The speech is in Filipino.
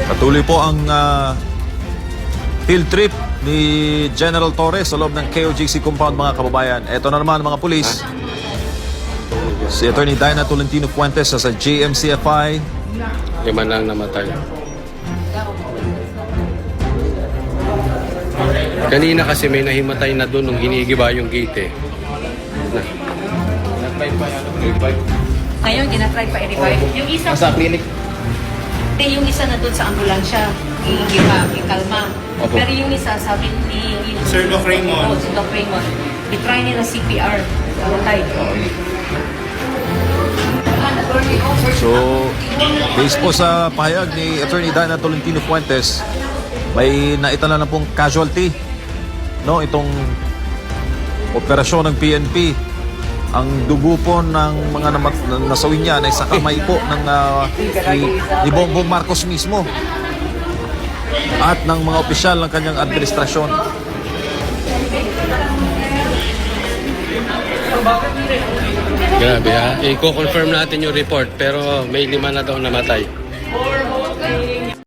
Patuloy po ang field trip ni General Torres sa loob ng KOJC compound, mga kababayan. Ito na naman mga pulis. Si Attorney Diana Tolentino Fuentes sa JMCFI. 5 nang namatay. Kanina kasi may nahimatay na doon nung hinigiba yung gate eh. Ngayon, ginatry pa i-revive. Yung isa, Sa clinic. yung isa na doon sa ambulansya, ikalma. Opo. Pero yung isa, sabi ni Sir Doc Raymond. Si Doc Raymond, i-try nila CPR. Namatay. So, based po sa pahayag ni Attorney Diana Tolentino Fuentes, may naitala na pong casualty, no, itong operasyon ng PNP. Ang dugo po ng mga nasawi niya ay sa kamay po ng ni Bongbong Marcos mismo at ng mga opisyal ng kanyang administrasyon. Grabe ha. I-confirm natin yung report pero may 5 na daw namatay.